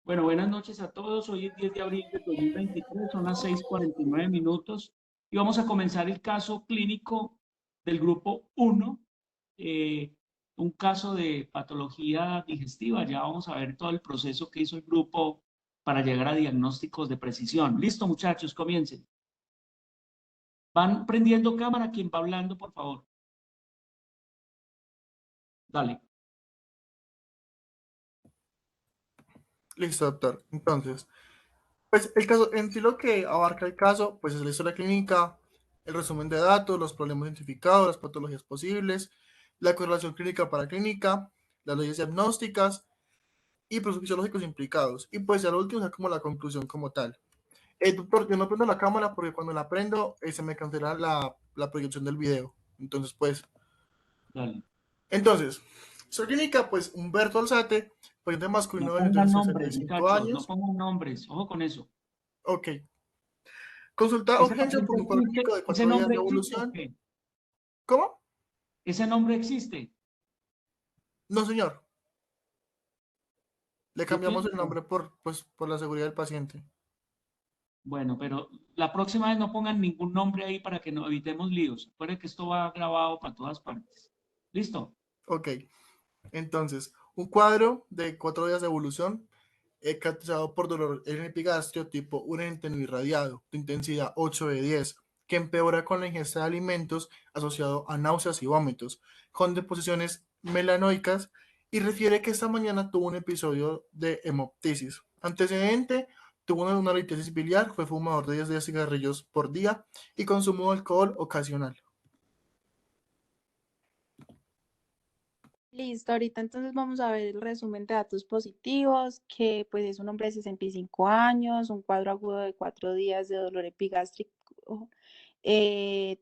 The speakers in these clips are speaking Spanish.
Bueno, buenas noches a todos. Hoy es 10 de abril de 2023, son las 6:49 minutos y vamos a comenzar el caso clínico del grupo 1, eh, un caso de patología digestiva. Ya vamos a ver todo el proceso que hizo el grupo para llegar a diagnósticos de precisión. Listo, muchachos, comiencen. Van prendiendo cámara, quien va hablando, por favor. Dale. Listo, doctor. Entonces, pues el caso, en sí lo que abarca el caso, pues es la historia clínica, el resumen de datos, los problemas identificados, las patologías posibles, la correlación clínica para clínica, las leyes diagnósticas y procesos fisiológicos implicados. Y pues ya lo último es como la conclusión como tal. Doctor, yo no prendo la cámara porque cuando la prendo se me cancela la proyección del video. Entonces, Dale. historia clínica, pues Humberto Alzate, paciente No masculino de pongan nombres, 65 muchachos, no años. pongan nombres. Ojo con eso. Ok. Consulta ¿Ese urgencia por paciente un cuadro existe? clínico de ¿Ese 4 días nombre de existe o evolución. qué? ¿Cómo? ¿Ese nombre existe? No, señor. Le Yo cambiamos pienso el que, nombre por la seguridad del paciente. bueno, pero la próxima vez no pongan ningún nombre ahí para que no evitemos líos. Recuerden que esto va grabado para todas partes. ¿Listo? Ok. Entonces, un cuadro de 4 días de evolución caracterizado por dolor en el epigastrio tipo urente no irradiado, de intensidad 8 de 10, que empeora con la ingesta de alimentos asociado a náuseas y vómitos, con deposiciones melanoicas, y refiere que esta mañana tuvo un episodio de hemoptisis. Antecedente, tuvo una litiasis biliar, fue fumador de 10 de cigarrillos por día y consumo de alcohol ocasional. Listo, ahorita entonces vamos a ver el resumen de datos positivos, que pues es un hombre de 65 años, un cuadro agudo de 4 días de dolor epigástrico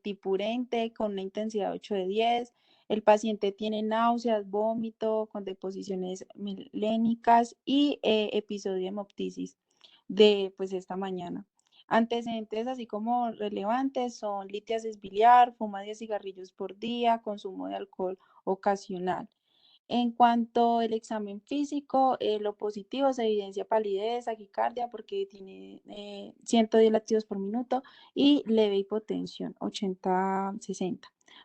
tipurente con una intensidad 8 de 10. El paciente tiene náuseas, vómito con deposiciones milénicas y episodio de hemoptisis de pues esta mañana. Antecedentes así como relevantes son litiasis biliar, fuma 10 cigarrillos por día, consumo de alcohol ocasional. En cuanto al examen físico, lo positivo se evidencia palidez, taquicardia porque tiene 110 latidos por minuto y leve hipotensión, 80-60.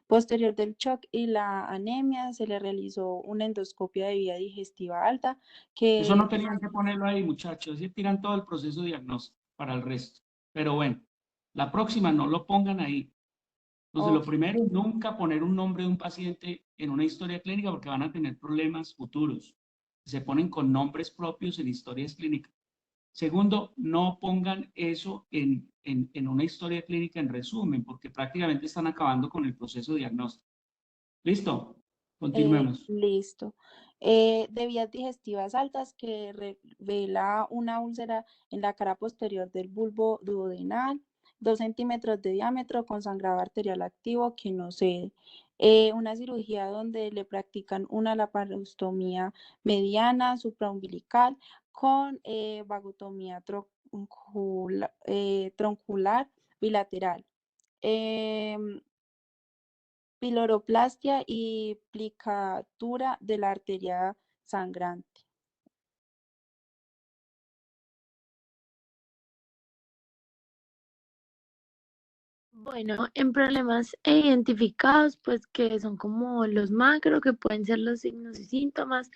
Posterior del shock y la anemia, se le realizó una endoscopia de vía digestiva alta Eso no que tenían que ponerlo ahí, muchachos. Sí tiran todo el proceso diagnóstico para el resto. Pero bueno, la próxima no lo pongan ahí. Entonces, lo ok, primero, nunca poner un nombre de un paciente en una historia clínica porque van a tener problemas futuros. Se ponen con nombres propios en historias clínicas. Segundo, no pongan eso en una historia clínica en resumen, porque prácticamente están acabando con el proceso diagnóstico. ¿Listo? Continuemos. listo. De vías digestivas altas que revela una úlcera en la cara posterior del bulbo duodenal, 2 centímetros de diámetro con sangrado arterial activo que no cede. Una cirugía donde le practican una laparostomía mediana supraumbilical con vagotomía troncular bilateral. Em, Piloroplastia y plicatura de la arteria sangrante. Bueno, en problemas identificados, pues que son como los macro, que pueden ser los signos y síntomas,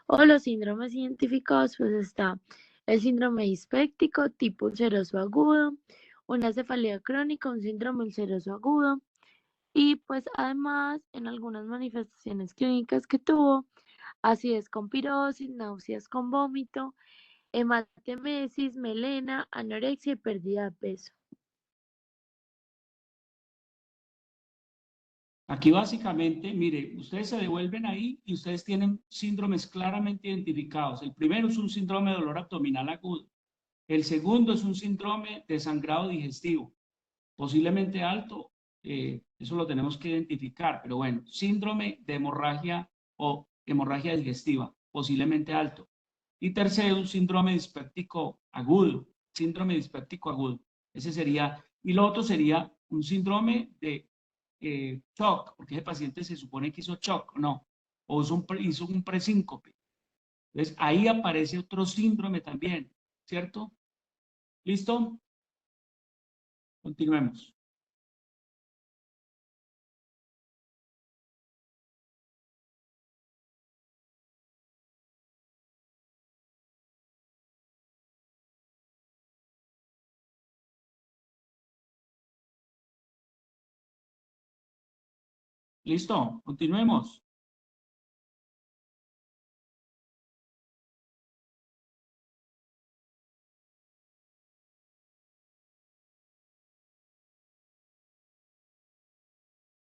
o los síndromes identificados, pues está el síndrome dispéptico tipo ulceroso agudo, una cefalea crónica, un síndrome ulceroso agudo, y pues además en algunas manifestaciones clínicas que tuvo, acidez con pirosis, náuseas con vómito, hematemesis, melena, anorexia y pérdida de peso. Aquí básicamente, mire, ustedes se devuelven ahí y ustedes tienen síndromes claramente identificados. El primero es un síndrome de dolor abdominal agudo. El segundo es un síndrome de sangrado digestivo, posiblemente alto, eso lo tenemos que identificar, pero bueno, síndrome de hemorragia o hemorragia digestiva, posiblemente alto. Y tercero, un síndrome dispéptico agudo, síndrome dispéptico agudo. Ese sería, y lo otro sería un síndrome de shock, porque ese paciente se supone que hizo shock, no, o hizo un presíncope. Entonces, ahí aparece otro síndrome también, ¿cierto? ¿Listo? Continuemos. ¿Listo? Continuemos.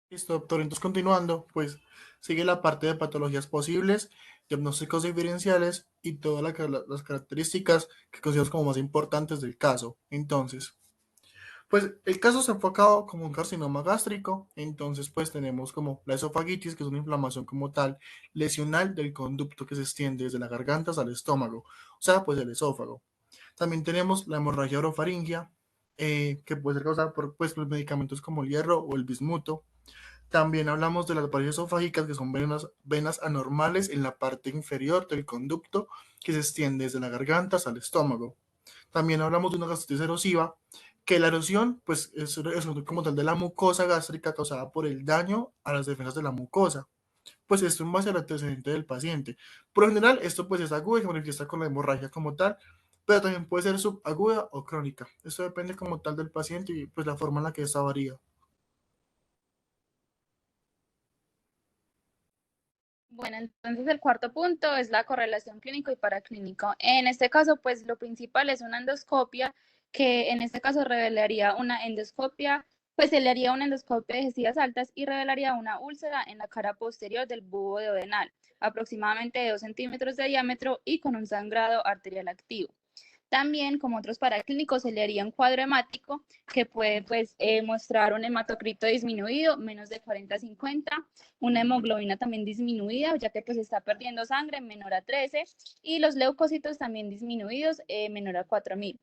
Listo, doctor. Entonces, continuando, pues sigue la parte de patologías posibles, diagnósticos diferenciales y todas las características que consideramos como más importantes del caso. Entonces, pues el caso se ha enfocado como un carcinoma gástrico. Entonces, pues tenemos como la esofagitis, que es una inflamación como tal lesional del conducto que se extiende desde la garganta hasta el estómago, o sea, pues el esófago. También tenemos la hemorragia orofaringia, que puede ser causada por pues, los medicamentos como el hierro o el bismuto. También hablamos de las varices esofágicas, que son venas anormales en la parte inferior del conducto que se extiende desde la garganta hasta el estómago. También hablamos de una gastritis erosiva, que la erosión pues, es como tal de la mucosa gástrica causada por el daño a las defensas de la mucosa. Pues esto en base al antecedente del paciente. Por lo general, esto pues es aguda y se manifiesta con la hemorragia como tal, pero también puede ser subaguda o crónica. Esto depende como tal del paciente y pues la forma en la que esta varía. Bueno, entonces el cuarto punto es la correlación clínico y paraclínico. En este caso, pues lo principal es una endoscopia, que en este caso revelaría una endoscopia, pues se le haría una endoscopia de gestivas altas y revelaría una úlcera en la cara posterior del bulbo duodenal, aproximadamente de 2 centímetros de diámetro y con un sangrado arterial activo. También, como otros paraclínicos, se le haría un cuadro hemático que puede pues, mostrar un hematocrito disminuido, menos de 40-50, una hemoglobina también disminuida, ya que pues está perdiendo sangre, menor a 13, y los leucocitos también disminuidos, menor a 4000.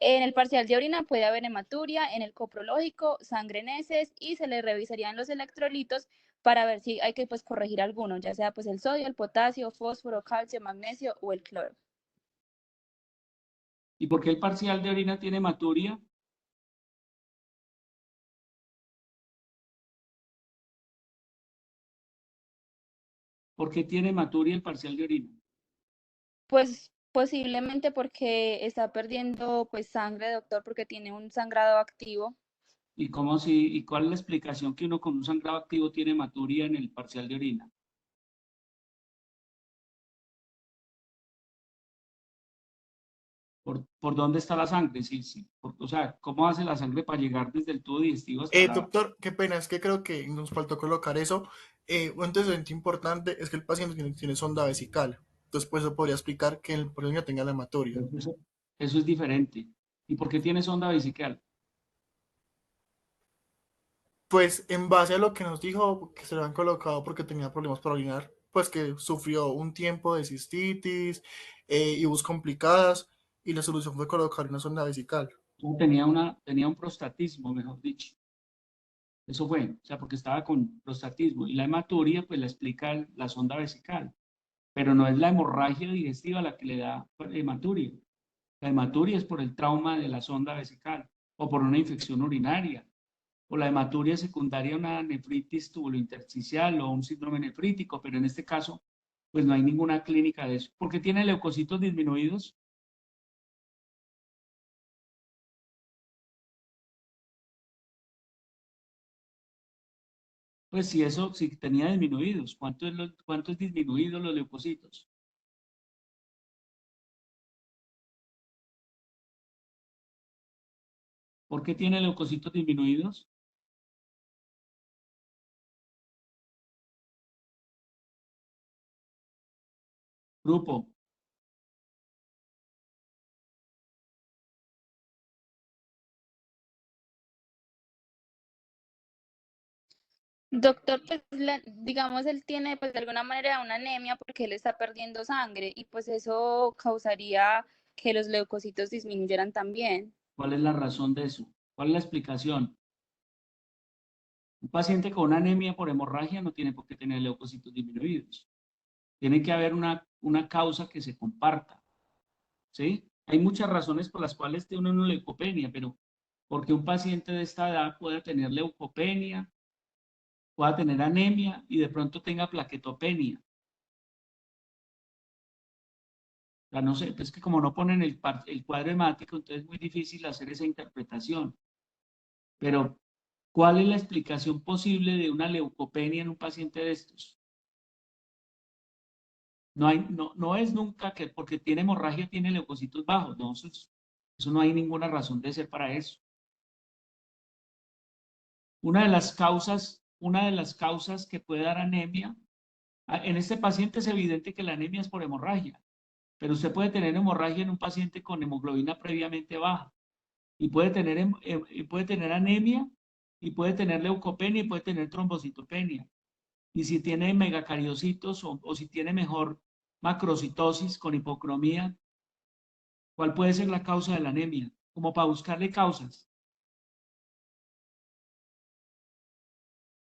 En el parcial de orina puede haber hematuria, en el coprológico, sangre en heces, y se le revisarían los electrolitos para ver si hay que pues, corregir alguno, ya sea pues el sodio, el potasio, fósforo, calcio, magnesio o el cloro. ¿Y por qué el parcial de orina tiene hematuria? ¿Por qué tiene hematuria el parcial de orina? Pues posiblemente porque está perdiendo pues sangre, doctor, porque tiene un sangrado activo. ¿Y cuál es la explicación que uno con un sangrado activo tiene hematuria en el parcial de orina? ¿Por dónde está la sangre? Sí, sí. O sea, ¿cómo hace la sangre para llegar desde el tubo digestivo hasta la... Doctor, qué pena, es que creo que nos faltó colocar eso. Un antecedente importante es que el paciente tiene sonda vesical. Entonces, pues eso podría explicar que el problema tenga la hematuria. Eso es diferente. ¿Y por qué tiene sonda vesical? Pues en base a lo que nos dijo que se le han colocado porque tenía problemas para orinar, pues que sufrió un tiempo de cistitis y bus complicadas y la solución fue colocar una sonda vesical. Tenía un prostatismo, mejor dicho. Eso fue, o sea, porque estaba con prostatismo. Y la hematuria, pues la explica la sonda vesical. Pero no es la hemorragia digestiva la que le da hematuria. La hematuria es por el trauma de la sonda vesical o por una infección urinaria. O la hematuria secundaria a una nefritis tubulointersticial o un síndrome nefrítico, pero en este caso, pues no hay ninguna clínica de eso. ¿Por qué tiene leucocitos disminuidos? Pues si eso, si tenía disminuidos, ¿cuánto es disminuido los leucocitos? ¿Por qué tiene leucocitos disminuidos? Grupo. Doctor, pues digamos, él tiene pues de alguna manera una anemia porque él está perdiendo sangre y pues eso causaría que los leucocitos disminuyeran también. ¿Cuál es la razón de eso? ¿Cuál es la explicación? Un paciente con una anemia por hemorragia no tiene por qué tener leucocitos disminuidos. Tiene que haber una una causa que se comparta, ¿sí? Hay muchas razones por las cuales tiene una leucopenia, pero porque un paciente de esta edad puede tener leucopenia, pueda tener anemia y de pronto tenga plaquetopenia. O sea, no sé, es que como no ponen el cuadro hemático, entonces es muy difícil hacer esa interpretación. Pero, ¿cuál es la explicación posible de una leucopenia en un paciente de estos? No es nunca que porque tiene hemorragia tiene leucocitos bajos, no, eso no hay ninguna razón de ser para eso. Una de las causas que puede dar anemia, en este paciente es evidente que la anemia es por hemorragia, pero usted puede tener hemorragia en un paciente con hemoglobina previamente baja y puede tener anemia y puede tener leucopenia y puede tener trombocitopenia. Y si tiene megacariocitos o si tiene mejor macrocitosis con hipocromía, ¿cuál puede ser la causa de la anemia? Como para buscarle causas.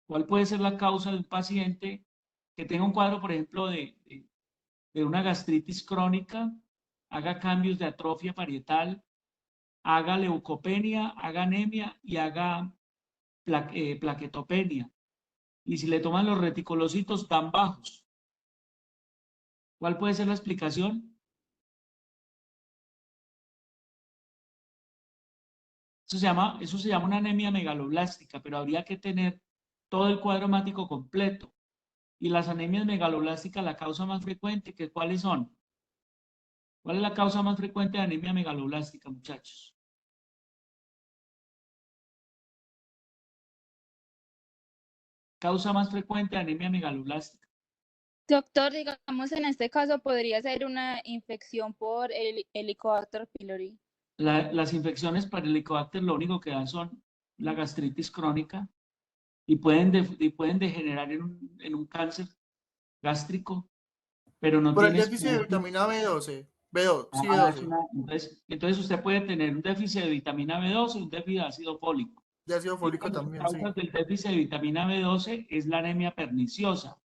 ¿Cuál puede ser la causa de un paciente que tenga un cuadro, por ejemplo, de una gastritis crónica, haga cambios de atrofia parietal, haga leucopenia, haga anemia y haga plaquetopenia? Y si le toman los reticulocitos tan bajos, ¿cuál puede ser la explicación? Eso se llama una anemia megaloblástica, pero habría que tener todo el cuadro hemático completo. Y las anemias megaloblásticas, la causa más frecuente, ¿cuáles son? ¿Cuál es la causa más frecuente de anemia megaloblástica, muchachos? Causa más frecuente de anemia megaloblástica. Doctor, digamos, en este caso podría ser una infección por el Helicobacter pylori. Las infecciones por Helicobacter lo único que dan son la gastritis crónica y pueden degenerar en un cáncer gástrico, pero no Por el tienes... déficit de vitamina B12. Sí, Ah, B12. entonces usted puede tener un déficit de vitamina B12 y un déficit de ácido fólico. De ácido Y fólico una de las también, sí. causas del déficit de vitamina B12 es la anemia perniciosa.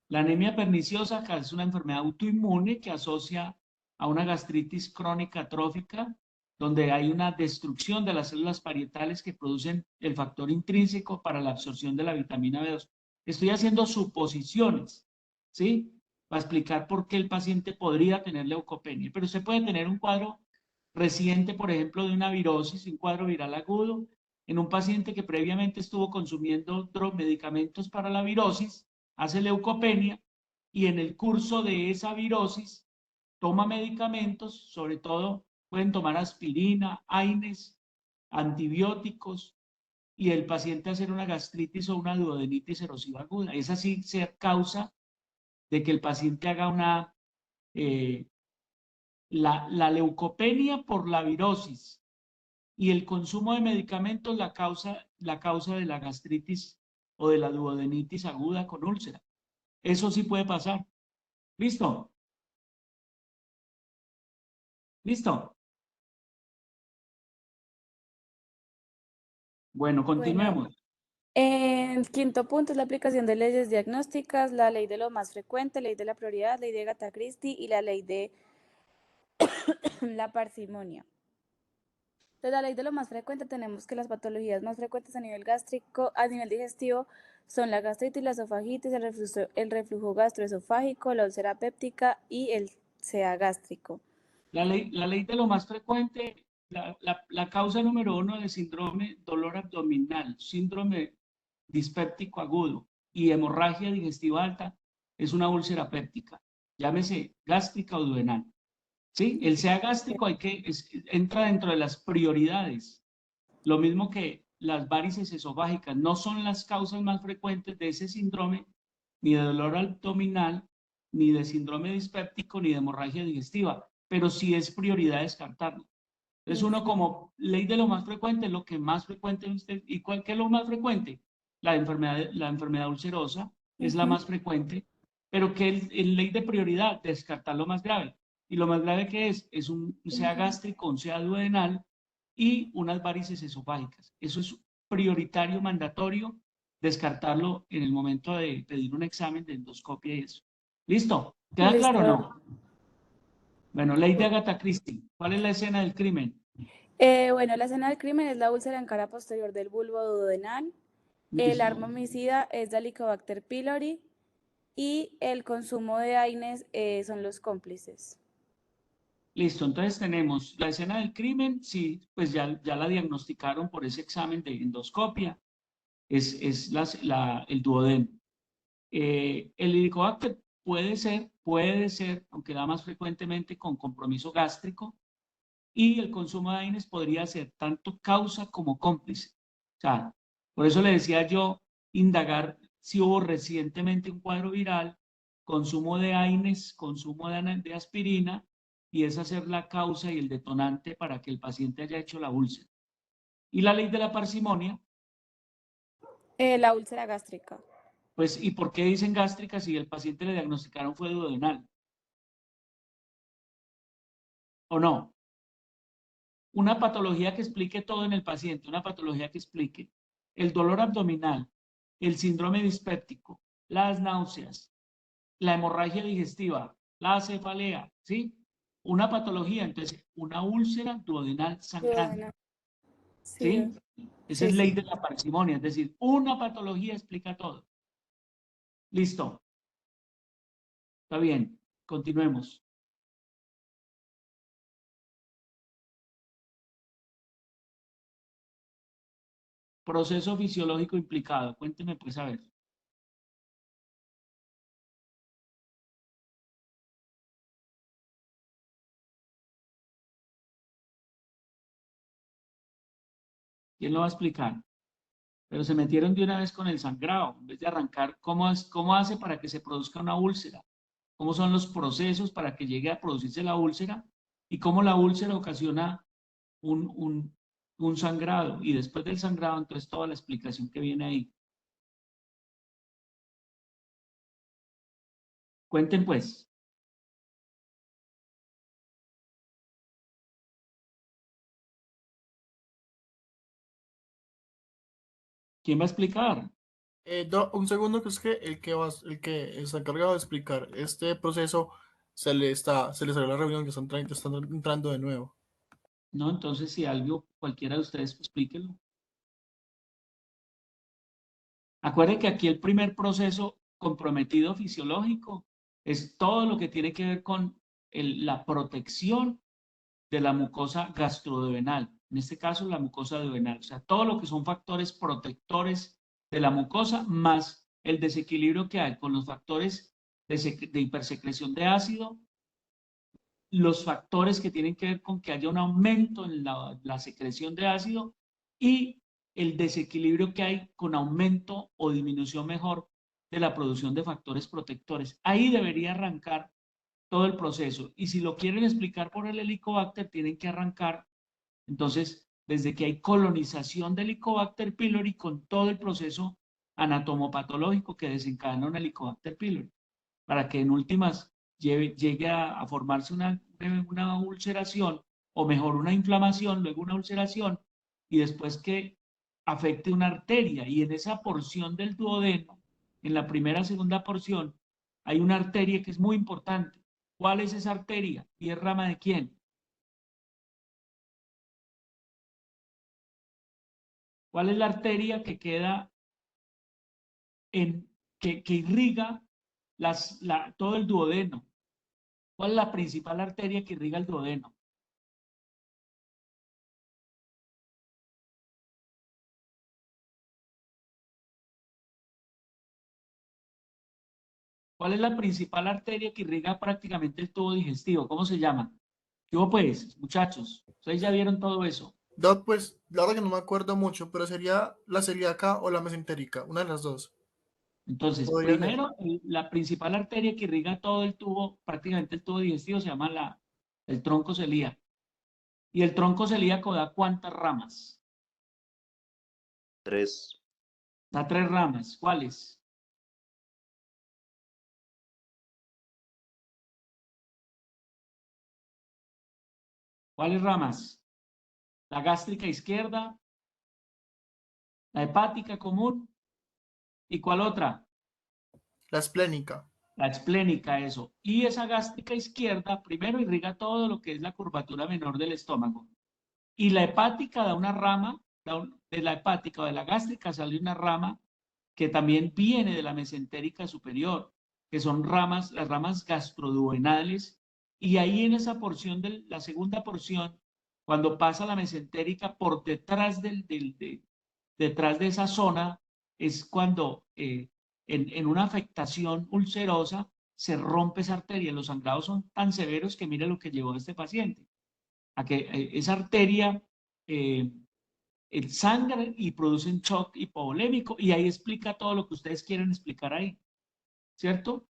La anemia perniciosa es una enfermedad autoinmune que asocia a una gastritis crónica atrófica, donde hay una destrucción de las células parietales que producen el factor intrínseco para la absorción de la vitamina B12. Estoy haciendo suposiciones, ¿sí? Para explicar por qué el paciente podría tener leucopenia, pero usted puede tener un cuadro reciente, por ejemplo, de una virosis, un cuadro viral agudo, en un paciente que previamente estuvo consumiendo medicamentos para la virosis, hace leucopenia y en el curso de esa virosis toma medicamentos, sobre todo pueden tomar aspirina, AINES, antibióticos, y el paciente hacer una gastritis o una duodenitis erosiva aguda. Esa sí se causa de que el paciente haga la leucopenia por la virosis y el consumo de medicamentos la causa de la gastritis o de la duodenitis aguda con úlcera. Eso sí puede pasar. ¿Listo? ¿Listo? Bueno, Bueno, continuemos. el quinto punto es la aplicación de leyes diagnósticas, la ley de lo más frecuente, ley de la prioridad, ley de Agatha Christie y la ley de la parsimonia. De la ley de lo más frecuente tenemos que las patologías más frecuentes a nivel gástrico, a nivel digestivo, son la gastritis, la esofagitis, el reflujo gastroesofágico, la úlcera péptica y el SEA gástrico. La ley de lo más frecuente, la causa número 1 de síndrome dolor abdominal, síndrome dispéptico agudo y hemorragia digestiva alta es una úlcera péptica, llámese gástrica o duodenal. ¿Sí? El SEA gástrico entra dentro de las prioridades, lo mismo que las varices esofágicas, no son las causas más frecuentes de ese síndrome, ni de dolor abdominal, ni de síndrome dispéptico, ni de hemorragia digestiva, pero sí es prioridad descartarlo. Entonces uno como ley de lo más frecuente, lo que más frecuente usted, ¿y cuál que es lo más frecuente? La enfermedad ulcerosa es la más frecuente, pero que en ley de prioridad, descartar lo más grave. Y lo más grave que es un SEA gástrico, un SEA duodenal y unas varices esofágicas. Eso es prioritario, mandatorio, descartarlo en el momento de pedir un examen de endoscopia y eso. ¿Listo? ¿Queda claro o Listo. no? Bueno, ley de Agatha Christie. ¿Cuál es la escena del crimen? Bueno, la escena del crimen es la úlcera en cara posterior del bulbo duodenal. El Listo. arma homicida es de Helicobacter pylori y el consumo de AINES son los cómplices. Listo, entonces tenemos la escena del crimen, sí, pues ya la diagnosticaron por ese examen de endoscopia, es el duodeno. El Helicobacter puede ser, aunque da más frecuentemente con compromiso gástrico, y el consumo de AINES podría ser tanto causa como cómplice. O sea, por eso le decía yo, indagar si hubo recientemente un cuadro viral, consumo de AINES, consumo de aspirina, y esa ser la causa y el detonante para que el paciente haya hecho la úlcera. Y la ley de la parsimonia, La úlcera gástrica. pues, ¿y por qué dicen gástrica si el paciente le diagnosticaron fue duodenal? ¿O no? Una patología que explique todo en el paciente, una patología que explique el dolor abdominal, el síndrome dispéptico, las náuseas, la hemorragia digestiva, la cefalea, ¿sí? Una patología, entonces, una úlcera duodenal sangrante, Duodena. Sí, ¿sí? Esa es sí, ley sí. de la parsimonia, es decir, una patología explica todo. Listo, está bien, continuemos. Proceso fisiológico implicado, cuénteme pues a ver. ¿Quién lo va a explicar? Pero se metieron de una vez con el sangrado, en vez de arrancar cómo hace para que se produzca una úlcera, cómo son los procesos para que llegue a producirse la úlcera y cómo la úlcera ocasiona un sangrado. Y después del sangrado, entonces toda la explicación que viene ahí. Cuenten pues. ¿Quién va a explicar? Un segundo, que es que el que está encargado de explicar este proceso se le salió la reunión, que están entrando de nuevo. No, entonces si algo, cualquiera de ustedes, pues, explíquelo. Acuérdense que aquí el primer proceso comprometido fisiológico es todo lo que tiene que ver con la protección de la mucosa gastroduodenal, en este caso la mucosa duodenal, o sea, todo lo que son factores protectores de la mucosa más el desequilibrio que hay con los factores de hipersecreción de ácido, los factores que tienen que ver con que haya un aumento en la secreción de ácido y el desequilibrio que hay con aumento o disminución mejor de la producción de factores protectores. Ahí debería arrancar todo el proceso. Y si lo quieren explicar por el Helicobacter, tienen que arrancar, entonces, desde que hay colonización del Helicobacter pylori con todo el proceso anatomopatológico que desencadena un Helicobacter pylori, para que en últimas llegue a formarse una ulceración, o mejor una inflamación, luego una ulceración, y después que afecte una arteria. Y en esa porción del duodeno, en la primera, segunda porción, hay una arteria que es muy importante. ¿Cuál es esa arteria? ¿Y es rama de quién? ¿Cuál es la arteria que queda que irriga todo el duodeno? ¿Cuál es la principal arteria que irriga el duodeno? ¿Cuál es la principal arteria que irriga prácticamente el tubo digestivo? ¿Cómo se llama? ¿Qué hubo pues, muchachos? Ustedes ya vieron todo eso. Doc, pues, la verdad que no me acuerdo mucho, pero sería la celíaca o la mesentérica, una de las dos. Entonces, Podría ser. primero, la principal arteria que irriga todo el tubo, prácticamente el tubo digestivo, se llama el tronco celíaco. ¿Y el tronco celíaco da cuántas ramas? 3. Da 3 ramas. ¿Cuáles? ¿Cuáles ramas? La gástrica izquierda, la hepática común, ¿y cuál otra? La esplénica. La esplénica, eso. Y esa gástrica izquierda primero irriga todo lo que es la curvatura menor del estómago. Y la hepática da una rama, de la hepática o de la gástrica sale una rama que también viene de la mesentérica superior, que son ramas, las ramas gastroduodenales. Y ahí en esa porción, la segunda porción, cuando pasa la mesentérica por detrás detrás de esa zona, es cuando en una afectación ulcerosa se rompe esa arteria. Los sangrados son tan severos que mire lo que llevó a este paciente. A que esa arteria el sangre y produce un shock hipovolémico y ahí explica todo lo que ustedes quieren explicar ahí, ¿cierto?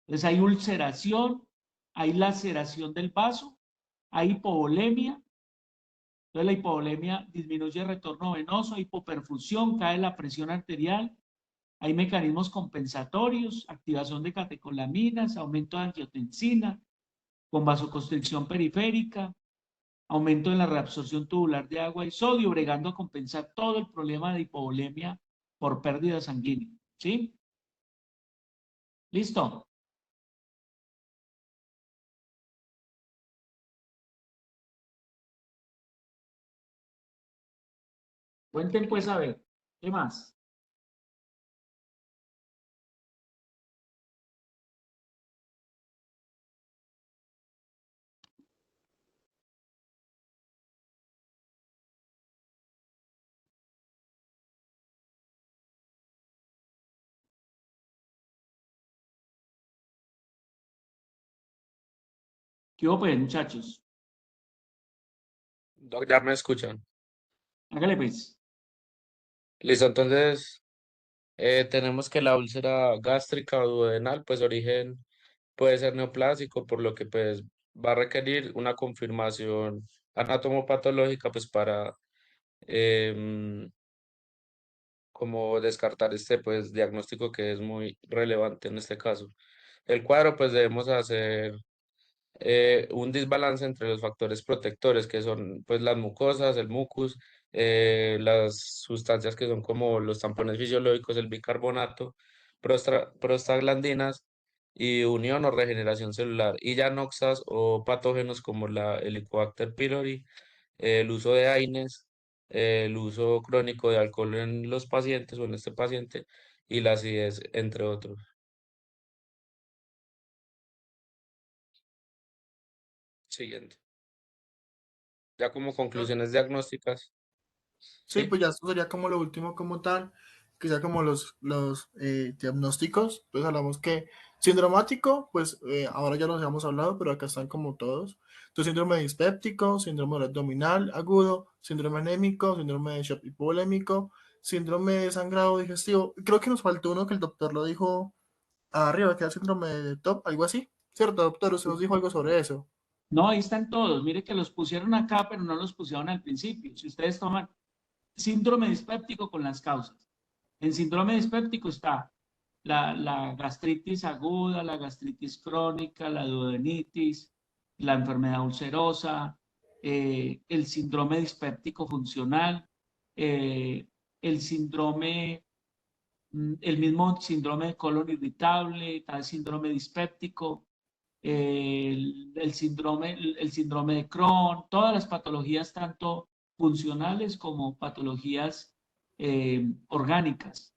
Entonces hay ulceración, hay laceración del vaso, hay hipovolemia. Entonces la hipovolemia disminuye el retorno venoso, hipoperfusión, cae la presión arterial, hay mecanismos compensatorios, activación de catecolaminas, aumento de angiotensina, con vasoconstricción periférica, aumento en la reabsorción tubular de agua y sodio, bregando a compensar todo el problema de hipovolemia por pérdida sanguínea. ¿Sí? ¿Listo? Cuenten pues a ver, ¿qué más? ¿Qué hubo pues, muchachos? Doc, ya me escuchan. Hágale pues. Listo, entonces tenemos que la úlcera gástrica o duodenal, pues origen puede ser neoplásico, por lo que pues va a requerir una confirmación anatomopatológica pues para em, como descartar este pues diagnóstico que es muy relevante en este caso. El cuadro pues debemos hacer un desbalance entre los factores protectores, que son pues las mucosas, el mucus, las sustancias que son como los tampones fisiológicos, el bicarbonato, prostaglandinas y unión o regeneración celular, y ya noxas o patógenos como el Helicobacter pylori, el uso de AINES, el uso crónico de alcohol en los pacientes o en este paciente y la acidez, entre otros. Siguiente. Ya como conclusiones diagnósticas. Sí, Sí, pues ya esto sería como lo último como tal, que sea como los diagnósticos. Pues hablamos que sindromático, pues ahora ya los habíamos hablado, pero acá están como todos. Entonces, síndrome dispéptico, síndrome abdominal agudo, síndrome anémico, síndrome de shock hipovolémico, síndrome de sangrado digestivo. Creo que nos faltó uno que el doctor lo dijo arriba, que era síndrome de TOP, algo así. ¿Cierto, doctor? Usted nos dijo algo sobre eso. No, ahí están todos. Mire que los pusieron acá, pero no los pusieron al principio. Si ustedes toman síndrome dispéptico con las causas. En síndrome dispéptico está la gastritis aguda, la gastritis crónica, la duodenitis, la enfermedad ulcerosa, el síndrome dispéptico funcional, eh, el síndrome, el mismo síndrome de colon irritable, tal síndrome dispéptico, el síndrome de Crohn, todas las patologías, tanto funcionales como patologías orgánicas.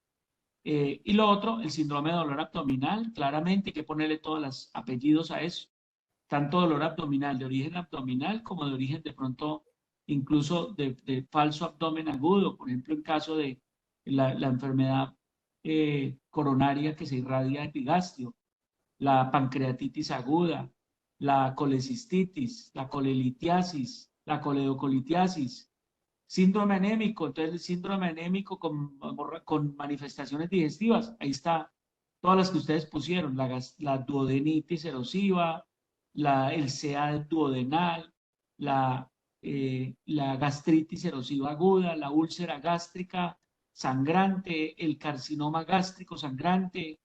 Y lo otro, el síndrome de dolor abdominal, claramente hay que ponerle todos los apellidos a eso, tanto dolor abdominal de origen abdominal como de origen de pronto incluso de falso abdomen agudo, por ejemplo en caso de la enfermedad coronaria que se irradia epigastrio, la pancreatitis aguda, la colecistitis, la colelitiasis, la coledocolitiasis, síndrome anémico, entonces el síndrome anémico con manifestaciones digestivas, ahí está, todas las que ustedes pusieron, la duodenitis erosiva, el CA duodenal, la gastritis erosiva aguda, la úlcera gástrica sangrante, el carcinoma gástrico sangrante,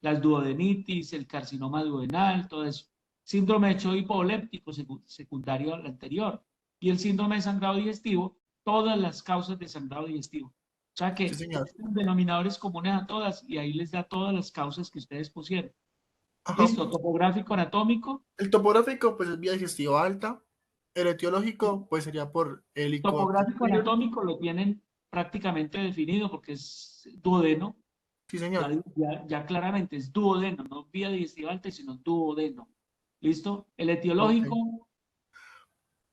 las duodenitis, el carcinoma duodenal, todo eso. Síndrome de choque hipoléptico secundario al anterior. Y el síndrome de sangrado digestivo, todas las causas de sangrado digestivo. O sea Sí, que señor. denominadores comunes a todas y ahí les da todas las causas que ustedes pusieron. Ajá. Listo, topográfico anatómico. El topográfico, pues es vía digestiva alta. El etiológico, pues sería por Helicobacter Topográfico pylori. anatómico lo tienen prácticamente definido porque es duodeno. Sí, Ya, señor. ya claramente es duodeno, no vía digestiva alta, sino duodeno. ¿Listo? El Ok. etiológico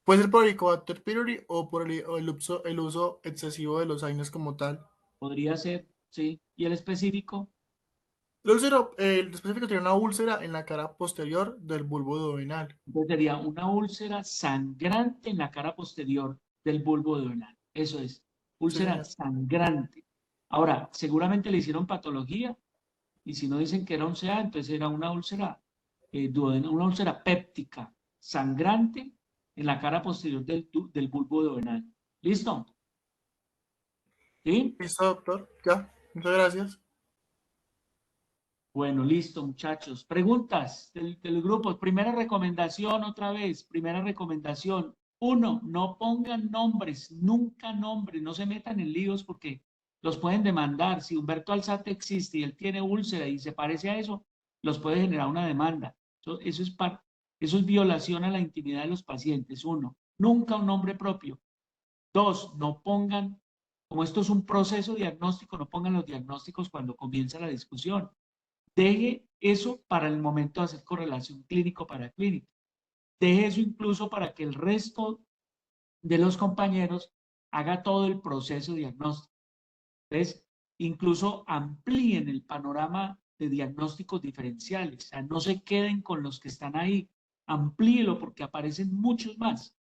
Puede ser por Helicobacter pylori o por el uso excesivo de los AINES como tal. podría ser, sí. Y el específico El específico tiene una úlcera en la cara posterior del bulbo duodenal. entonces sería una úlcera sangrante en la cara posterior del bulbo duodenal. Eso es, Sí, úlcera señor. sangrante. Ahora, seguramente le hicieron patología y si no dicen que era un CA, entonces era una úlcera duodenal, una úlcera péptica sangrante en la cara posterior del bulbo duodenal. ¿Listo? ¿Sí? Listo, doctor. Ya. Muchas gracias. Bueno, listo, muchachos. Preguntas del grupo. Primera recomendación, otra vez. Primera recomendación. Uno, no pongan nombres, nunca nombres, no se metan en líos porque los pueden demandar. Si Humberto Alzate existe y él tiene úlcera y se parece a eso, los puede generar una demanda. Eso es violación a la intimidad de los pacientes. Uno, nunca un nombre propio. Dos, no pongan, como esto es un proceso diagnóstico, no pongan los diagnósticos cuando comienza la discusión. Deje eso para el momento de hacer correlación clínico para clínica. Deje eso incluso para que el resto de los compañeros haga todo el proceso diagnóstico. Entonces, incluso amplíen el panorama de diagnósticos diferenciales. O sea, no se queden con los que están ahí. Amplíelo porque aparecen muchos más.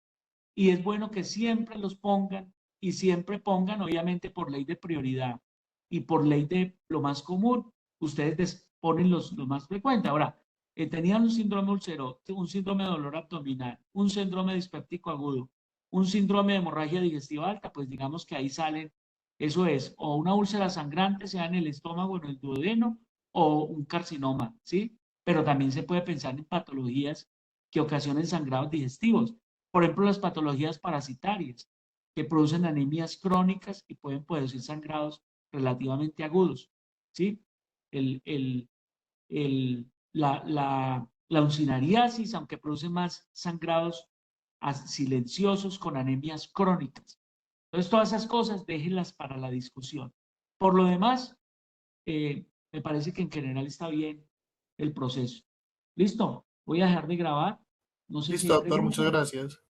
Y es bueno que siempre los pongan y siempre pongan, obviamente, por ley de prioridad y por ley de lo más común. Ustedes ponen los más frecuentes. Ahora, tenían un síndrome ulceroso, un síndrome de dolor abdominal, un síndrome dispéptico agudo, un síndrome de hemorragia digestiva alta, pues digamos que ahí salen, eso es, o una úlcera sangrante, sea en el estómago, en el duodeno, o un carcinoma, ¿sí? Pero también se puede pensar en patologías que ocasionen sangrados digestivos. Por ejemplo, las patologías parasitarias, que producen anemias crónicas y pueden producir sangrados relativamente agudos, ¿sí? El, el, la uncinariasis, aunque produce más sangrados silenciosos con anemias crónicas. Entonces, todas esas cosas déjenlas para la discusión. Por lo demás, me parece que en general está bien el proceso. ¿Listo? Voy a dejar de grabar. No sé si Listo, hay doctor. Muchas preguntas. gracias.